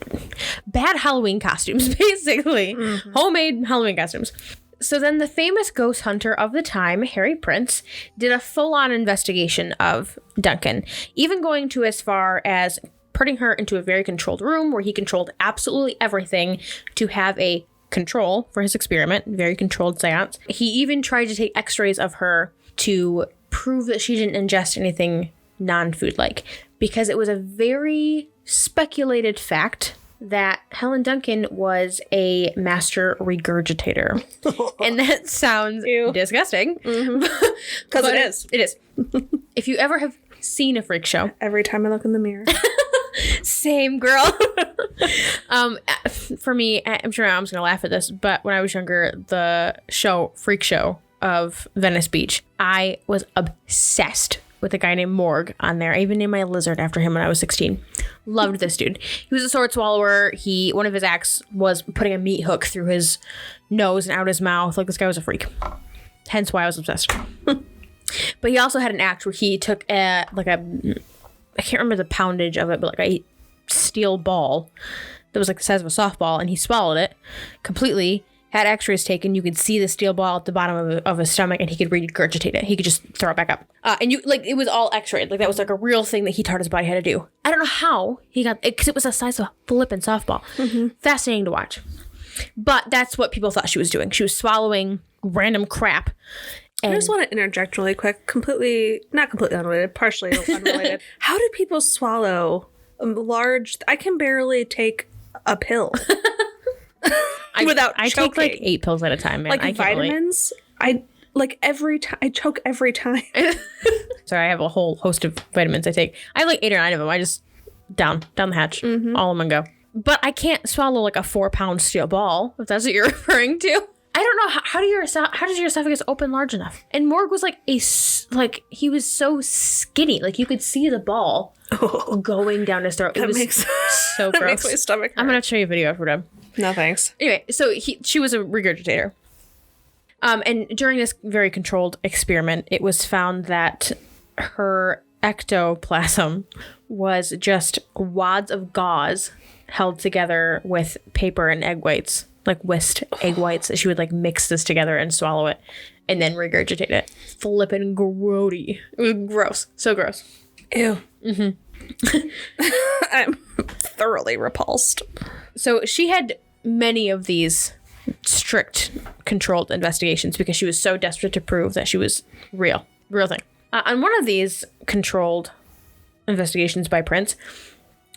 bad Halloween costumes, basically. Mm-hmm. Homemade Halloween costumes. So then the famous ghost hunter of the time, Harry Prince, did a full-on investigation of Duncan, even going to as far as putting her into a very controlled room where he controlled absolutely everything to have a control for his experiment, very controlled seance. He even tried to take x-rays of her to prove that she didn't ingest anything non-food-like, because it was a very speculated fact that Helen Duncan was a master regurgitator. And that sounds disgusting. Because it is. It is. If you ever have seen a freak show. Every time I look in the mirror. Same, girl. For me, I'm sure I'm just gonna laugh at this, but when I was younger, the freak show of Venice Beach, I was obsessed with a guy named Morg on there. I even named my lizard after him when I was 16. Loved this dude. He was a sword swallower. One of his acts was putting a meat hook through his nose and out his mouth. Like, this guy was a freak. Hence why I was obsessed. But he also had an act where he took I can't remember the poundage of it, but like a steel ball that was like the size of a softball, and he swallowed it completely. Had x-rays taken. You could see the steel ball at the bottom of his stomach, and he could regurgitate it. He could just throw it back up. And it was all x-rayed. Like, that was like a real thing that he taught his body how to do. I don't know how he got it, because it was the size of a flippin' softball. Mm-hmm. Fascinating to watch. But that's what people thought she was doing. She was swallowing random crap. I just want to interject really quick. Not completely unrelated, partially unrelated. How do people swallow large... I can barely take a pill. Without choking. I take like 8 pills at a time, man. Like vitamins, I every time I choke every time. Sorry, I have a whole host of vitamins I take. I have like 8 or 9 of them. I just down the hatch, all in one go. But I can't swallow like a 4-pound steel ball, if that's what you're referring to. I don't know how does your esophagus open large enough? And Morg was he was so skinny, like you could see the ball going down his throat. It was so gross. That makes my stomach hurt. I'm gonna have to show you a video after. No thanks. Anyway, so she was a regurgitator. And during this very controlled experiment, it was found that her ectoplasm was just wads of gauze held together with paper and egg whites, like whisked egg whites. She would like mix this together and swallow it and then regurgitate it. Flippin' grody. It was gross. So gross. Ew. Mm-hmm. I'm thoroughly repulsed. So she had many of these strict controlled investigations because she was so desperate to prove that she was real thing. On one of these controlled investigations by Prince,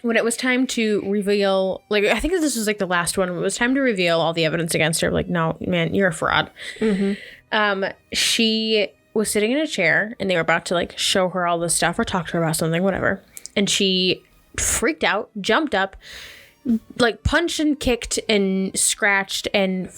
when it was time to reveal, like, I think this was like the last one, it was time to reveal all the evidence against her. Like, no, man, you're a fraud. Mm-hmm. She was sitting in a chair and they were about to like show her all this stuff or talk to her about something, whatever. And she freaked out, jumped up, like punched and kicked and scratched and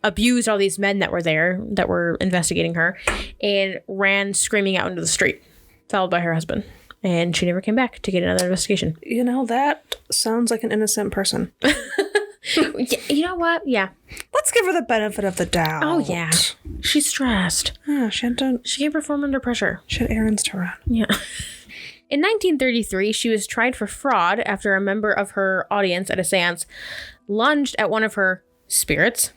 abused all these men that were there that were investigating her, and ran screaming out into the street, followed by her husband. And she never came back to get another investigation. You know, that sounds like an innocent person. You know what? Yeah. Let's give her the benefit of the doubt. Oh, yeah. She's stressed. Yeah, she can't perform under pressure. She had errands to run. Yeah. In 1933, she was tried for fraud after a member of her audience at a seance lunged at one of her spirits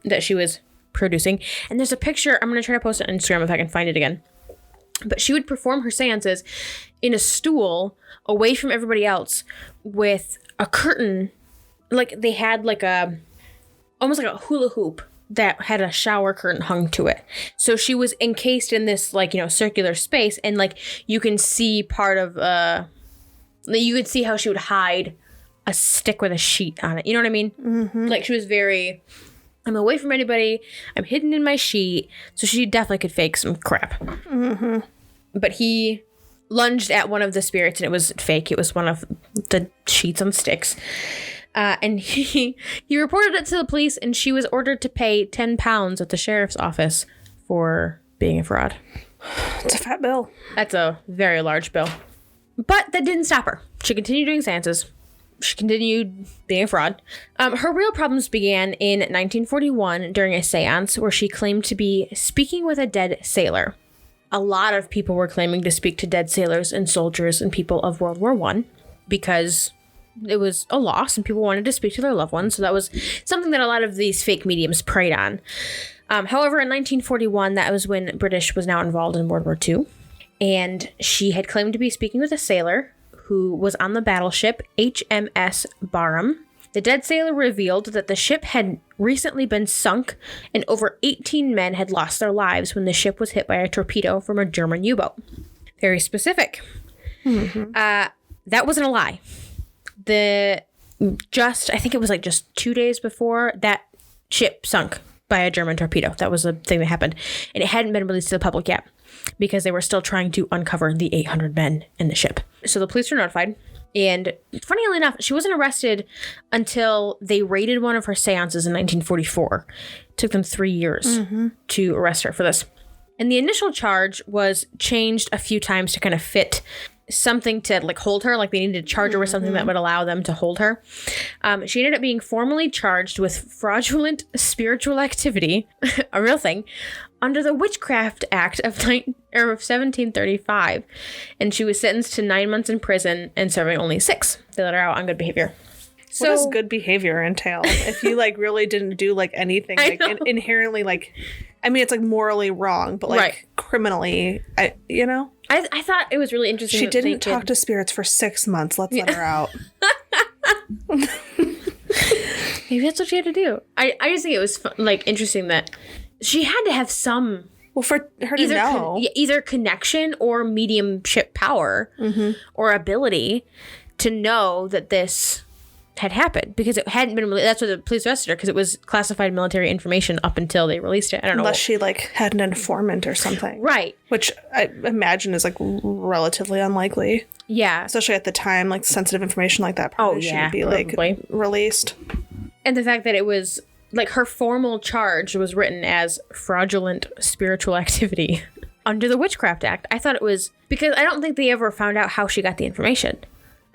that she was producing. And there's a picture. I'm going to try to post it on Instagram if I can find it again. But she would perform her seances in a stool away from everybody else with a curtain. Like, they had like almost like a hula hoop that had a shower curtain hung to it. So she was encased in this, like, you know, circular space, and like you can see part of you could see how she would hide a stick with a sheet on it. You know what I mean? Mm-hmm. Like, she was very, I'm away from anybody, I'm hidden in my sheet. So she definitely could fake some crap. Mm-hmm. But he lunged at one of the spirits and it was fake. It was one of the sheets on sticks. And he reported it to the police, and she was ordered to pay £10 at the sheriff's office for being a fraud. It's a fat bill. That's a very large bill. But that didn't stop her. She continued doing seances. She continued being a fraud. Her real problems began in 1941 during a seance where she claimed to be speaking with a dead sailor. A lot of people were claiming to speak to dead sailors and soldiers and people of World War I because it was a loss and people wanted to speak to their loved ones. So that was something that a lot of these fake mediums preyed on. However, in 1941, that was when British was now involved in World War II. And she had claimed to be speaking with a sailor who was on the battleship HMS Barham. The dead sailor revealed that the ship had recently been sunk and over 18 men had lost their lives when the ship was hit by a torpedo from a German U-boat. Very specific. Mm-hmm. That wasn't a lie. I think it was like just 2 days before, that ship sunk by a German torpedo. That was the thing that happened. And it hadn't been released to the public yet because they were still trying to uncover the 800 men in the ship. So the police were notified, And funnily enough, she wasn't arrested until they raided one of her seances in 1944. It took them 3 years to arrest her for this. And the initial charge was changed a few times to kind of fit something to like hold her. Like they needed to charge her with something that would allow them to hold her. She ended up being formally charged with fraudulent spiritual activity, a real thing, under the Witchcraft Act of 1735. And she was sentenced to 9 months in prison and serving only 6. They let her out on good behavior. So, what does good behavior entail? If you like really didn't do like anything like inherently like, I mean, it's like morally wrong, but like criminally, I thought it was really interesting. She didn't talk to spirits for 6 months. Let's let her out. Maybe that's what she had to do. I just think it was interesting that she had to have some. Well, for her to know. Either connection or mediumship power or ability to know that this had happened, because it hadn't been that's what the police arrested her, because it was classified military information up until they released it. I don't know. Unless she like had an informant or something. Right. Which I imagine is like relatively unlikely. Yeah. Especially at the time, like sensitive information like that probably shouldn't be like released. And the fact that it was like her formal charge was written as fraudulent spiritual activity under the Witchcraft Act. I thought it was because I don't think they ever found out how she got the information.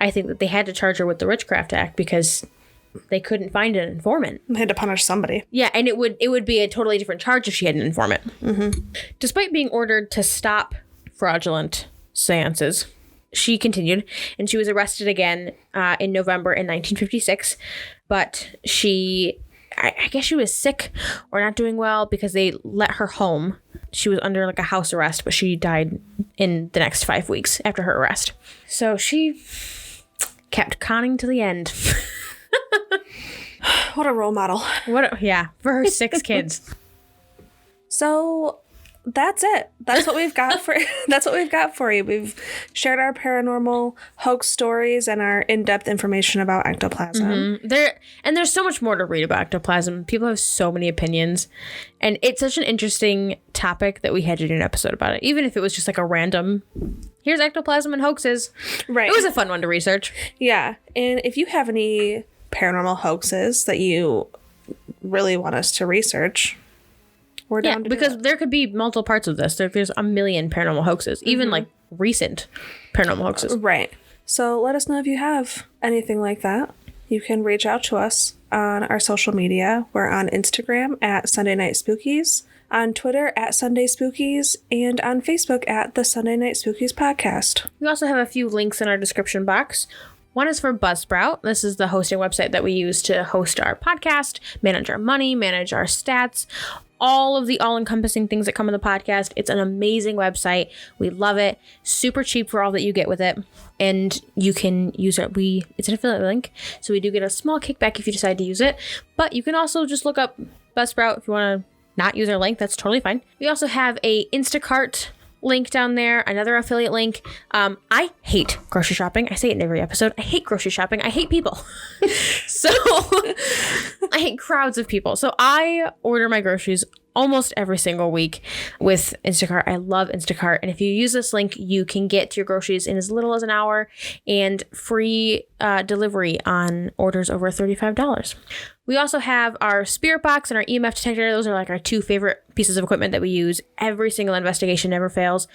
I think that they had to charge her with the Witchcraft Act because they couldn't find an informant. They had to punish somebody. Yeah, and it would be a totally different charge if she had an informant. Despite being ordered to stop fraudulent seances, she continued, and she was arrested again in November in 1956. But I guess she was sick or not doing well because they let her home. She was under like a house arrest, but she died in the next 5 weeks after her arrest. So she kept conning to the end. What a role model. For her 6 kids. So that's it. That's what we've got for you. We've shared our paranormal hoax stories and our in-depth information about ectoplasm. There's so much more to read about ectoplasm. People have so many opinions, and it's such an interesting topic that we had to do an episode about it, even if it was just like a random here's ectoplasm and hoaxes. Right. It was a fun one to research. Yeah. And if you have any paranormal hoaxes that you really want us to research, we're down to because there could be multiple parts of this. There's a million paranormal hoaxes, even like recent paranormal hoaxes. Right. So let us know if you have anything like that. You can reach out to us on our social media. We're on Instagram at Sunday Night Spookies, on Twitter at Sunday Spookies, and on Facebook at the Sunday Night Spookies Podcast. We also have a few links in our description box. One is for Buzzsprout. This is the hosting website that we use to host our podcast, manage our money, manage our stats, all of the all-encompassing things that come in the podcast. It's an amazing website. We love it. Super cheap for all that you get with it. And you can use it. It's an affiliate link, so we do get a small kickback if you decide to use it. But you can also just look up Buzzsprout if you want to not use our link. That's totally fine. We also have a Instacart link down there, another affiliate link. I hate grocery shopping. I say it in every episode. I hate grocery shopping. I hate people. So I hate crowds of people. So I order my groceries almost every single week with Instacart. I love Instacart. And if you use this link, you can get your groceries in as little as an hour and free delivery on orders over $35. We also have our spirit box and our EMF detector. Those are like our 2 favorite pieces of equipment that we use. Every single investigation never fails.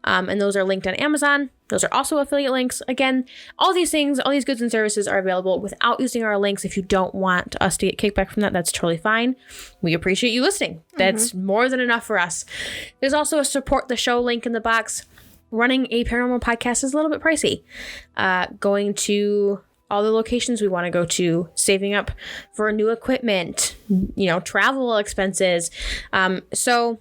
And those are linked on Amazon. Those are also affiliate links. Again, all these things, all these goods and services are available without using our links. If you don't want us to get kickback from that, that's totally fine. We appreciate you listening. That's more than enough for us. There's also a support the show link in the box. Running a paranormal podcast is a little bit pricey. Going to all the locations we want to go to, saving up for new equipment, travel expenses. So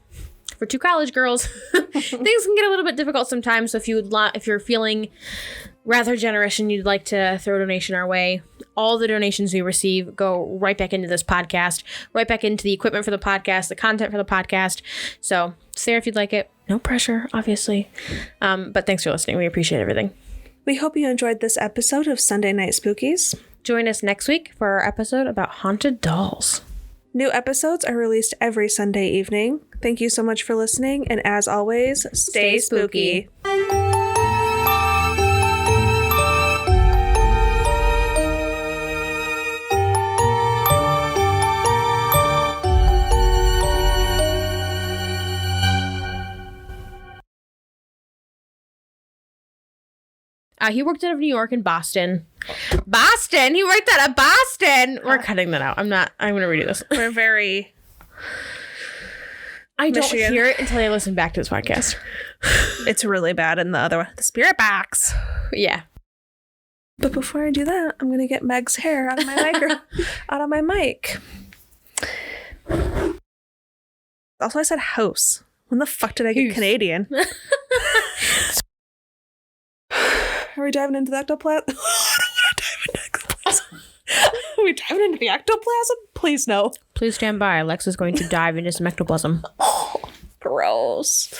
for 2 college girls, things can get a little bit difficult sometimes. So if you're feeling rather generous and you'd like to throw a donation our way, all the donations we receive go right back into this podcast, right back into the equipment for the podcast, the content for the podcast. So it's there if you'd like it. No pressure, obviously. But thanks for listening. We appreciate everything. We hope you enjoyed this episode of Sunday Night Spookies. Join us next week for our episode about haunted dolls. New episodes are released every Sunday evening. Thank you so much for listening, and as always, stay spooky. He worked out of New York and Boston. Boston? He worked out of Boston! We're cutting that out. I'm going to redo this. We're very... I don't Michigan. hear it until I listen back to this podcast. It's really bad in the other one. The spirit box. Yeah. But before I do that, I'm going to get Meg's hair out of my out of my mic. Also, I said house. When the fuck did I get Canadian? Are we diving into the ectoplasm? I don't want to dive into ectoplasm. Are we diving into the ectoplasm? Please no. Please stand by. Lex is going to dive into some ectoplasm. Oh, gross.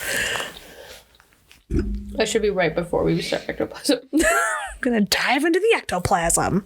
That should be right before we start ectoplasm. I'm going to dive into the ectoplasm.